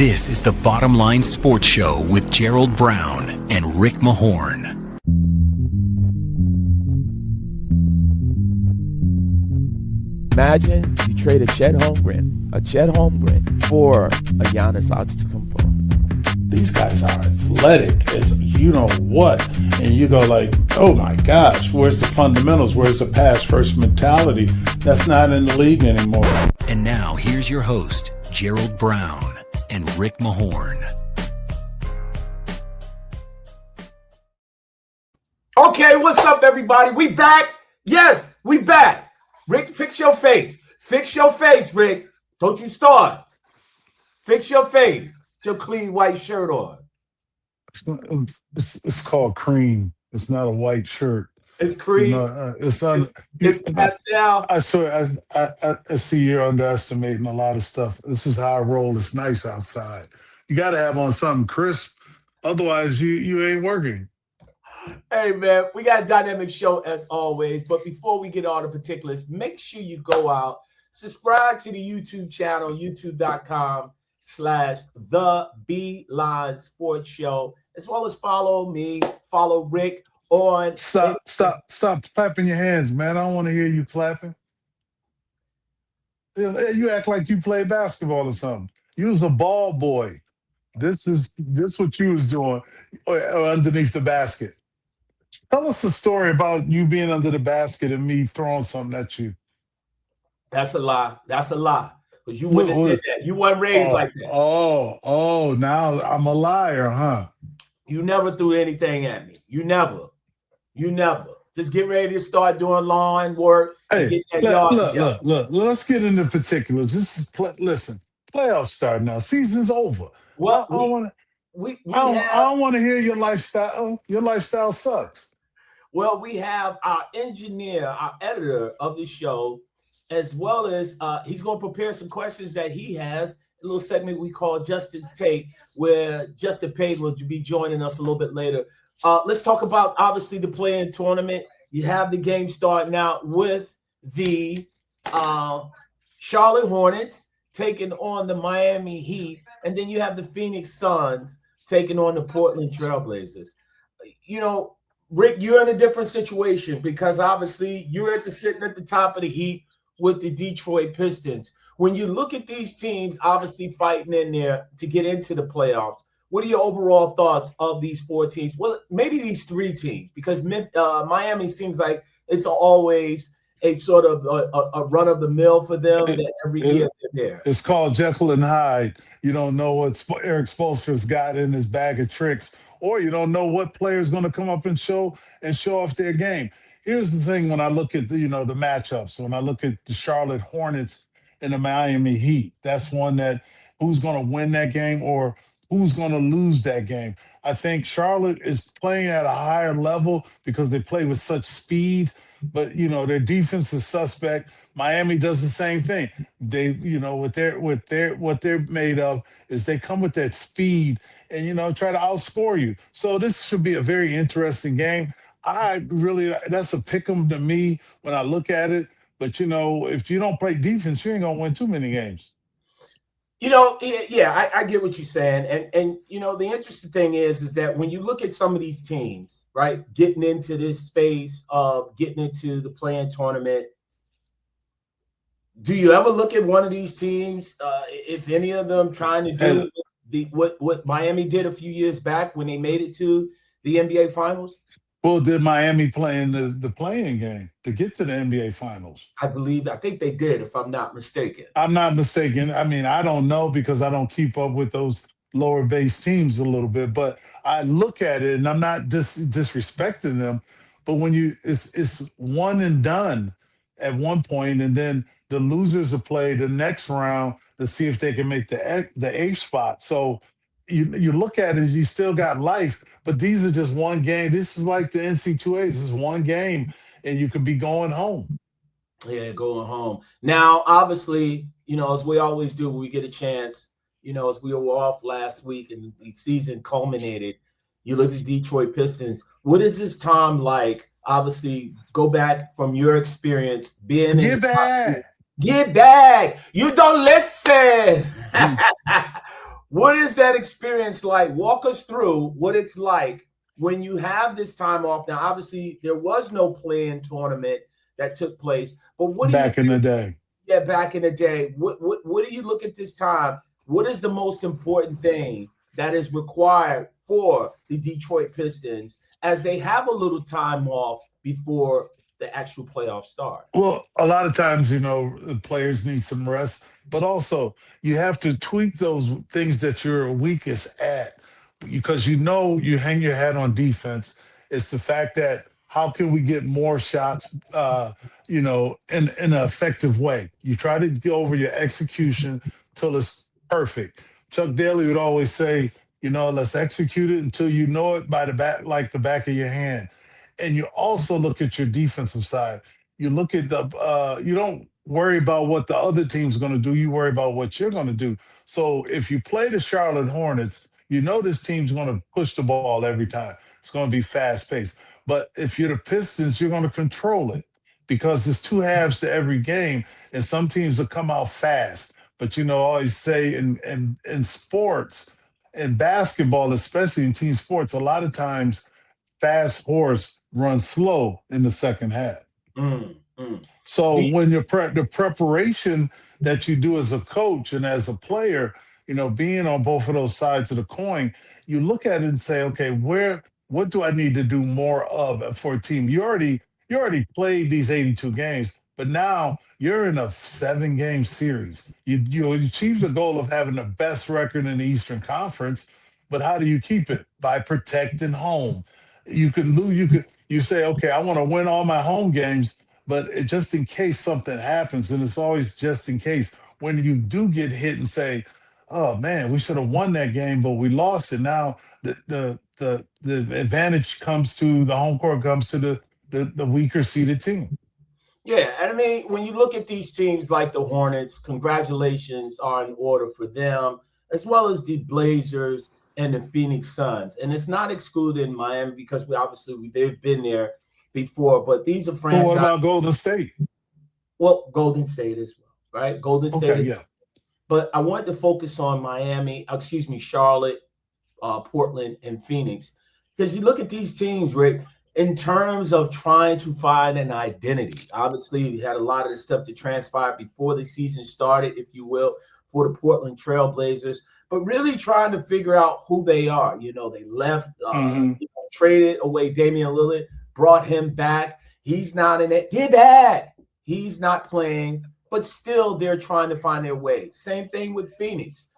This is the Bottom Line Sports Show with Gerald Brown and Rick Mahorn. Imagine you trade a Chet Holmgren for a Giannis Antetokounmpo. These guys are athletic as you know what, and you go like, oh my gosh, where's the fundamentals? Where's the pass first mentality? That's not in the league anymore. And now here's your host, Gerald Brown and Rick Mahorn. Okay, what's up, everybody? We back? Yes, we back. Rick, fix your face. Fix your face, Rick. Don't you start. Fix your face. Get your clean white shirt on. It's called cream. It's not a white shirt. It's cream. You know, it's pastel. I swear, I see you're underestimating a lot of stuff. This is how I roll. It's nice outside. You got to have on something crisp. Otherwise, you ain't working. Hey, man, we got a dynamic show as always. But before we get all the particulars, make sure you go out, subscribe to the YouTube channel, youtube.com/The B-Line Sports Show, as well as follow me, follow Rick on. Stop clapping your hands, man. I don't want to hear you clapping. You act like you play basketball or something. You was a ball boy. This what you was doing underneath the basket. Tell us the story about you being under the basket and me throwing something at you. That's a lie. That's a lie. Because you wouldn't have did that. You weren't raised like that. Oh, now I'm a liar, huh? You never threw anything at me. You never. Just get ready to start doing lawn work. Hey, look. Let's get into particulars. Listen. Playoffs start now. Season's over. Well, I don't want to hear your lifestyle. Your lifestyle sucks. Well, we have our engineer, our editor of the show, as well as he's going to prepare some questions that he has. A little segment we call Justin's Take, where Justin Page will be joining us a little bit later. Let's talk about, obviously, the play-in tournament. You have the game starting out with the Charlotte Hornets taking on the Miami Heat, and then you have the Phoenix Suns taking on the Portland Trailblazers. You know, Rick, you're in a different situation because obviously you're sitting at the top of the Heat with the Detroit Pistons. When you look at these teams obviously fighting in there to get into the playoffs, what are your overall thoughts of these four teams? Well, maybe these three teams, because Miami seems like it's always a sort of a run-of-the-mill for them that every year they're there. It's called Jekyll and Hyde. You don't know what Eric Spoelstra's got in his bag of tricks, or you don't know what player is going to come up and show off their game. Here's the thing: when I look at the matchups, when I look at the Charlotte Hornets and the Miami Heat, that's one that who's going to win that game or who's going to lose that game. I think Charlotte is playing at a higher level because they play with such speed, but their defense is suspect. Miami does the same thing. They, what they're made of is they come with that speed and try to outscore you. So this should be a very interesting game. That's a pick 'em to me when I look at it. But if you don't play defense, you ain't gonna win too many games. I get what you're saying. And the interesting thing is that when you look at some of these teams, right, getting into this space of getting into the play-in tournament, do you ever look at one of these teams, if any of them trying to do what Miami did a few years back when they made it to the NBA Finals? Well, did Miami play in the play-in game to get to the NBA Finals? I think they did, if I'm not mistaken. I'm not mistaken. I mean, I don't know because I don't keep up with those lower base teams a little bit, but I look at it and I'm not disrespecting them. But when it's one and done at one point, and then the losers will play the next round to see if they can make the eighth spot. So you look at it, you still got life, but these are just one game. This is like the NC2A. This is one game, and you could be going home. Yeah, going home. Now, obviously, as we always do when we get a chance, as we were off last week and the season culminated, you look at the Detroit Pistons. What is this time like? Obviously, go back from your experience being Get back. Get back. You don't listen. What is that experience like? Walk us through what it's like when you have this time off. Now, obviously, there was no play-in tournament that took place, but what do you Back in do? the day. Yeah, back in the day, what do you look at this time? What is the most important thing that is required for the Detroit Pistons as they have a little time off before the actual playoffs start? Well, a lot of times, the players need some rest, but also you have to tweak those things that you're weakest at because you hang your hat on defense. It's the fact that how can we get more shots, in an effective way? You try to go over your execution till it's perfect. Chuck Daly would always say, let's execute it until you know it by the back, like the back of your hand. And you also look at your defensive side. You look at you don't worry about what the other team's going to do. You worry about what you're going to do. So if you play the Charlotte Hornets, this team's going to push the ball every time. It's going to be fast paced. But if you're the Pistons, you're going to control it because there's two halves to every game, and some teams will come out fast. But I always say in sports, in basketball, especially in team sports, a lot of times fast horse runs slow in the second half. Mm, mm. So when the preparation that you do as a coach and as a player, being on both of those sides of the coin, you look at it and say, okay, what do I need to do more of for a team? You already played these 82 games, but now you're in a 7-game series. You achieve the goal of having the best record in the Eastern Conference, but how do you keep it? By protecting home. You can lose. You say, okay, I want to win all my home games, but just in case something happens, and it's always just in case. When you do get hit and say, "Oh man, we should have won that game, but we lost it." Now the advantage comes to the home court comes to the weaker seeded team. Yeah, and I mean, when you look at these teams like the Hornets, congratulations are in order for them, as well as the Blazers and the Phoenix Suns. And it's not excluding Miami because they've been there before, but these are But what franchise. about Golden State? Well, Golden State as well, right? Golden State Okay, is. yeah. But I wanted to focus on Charlotte, Portland, and Phoenix. Because you look at these teams, Rick, in terms of trying to find an identity. Obviously, we had a lot of the stuff that transpired before the season started, if you will, for the Portland Trailblazers, but really trying to figure out who they are. They left, hmm traded away Damian Lillard, brought him back. He's not in it. Get back. He's not playing, but still they're trying to find their way. Same thing with Phoenix.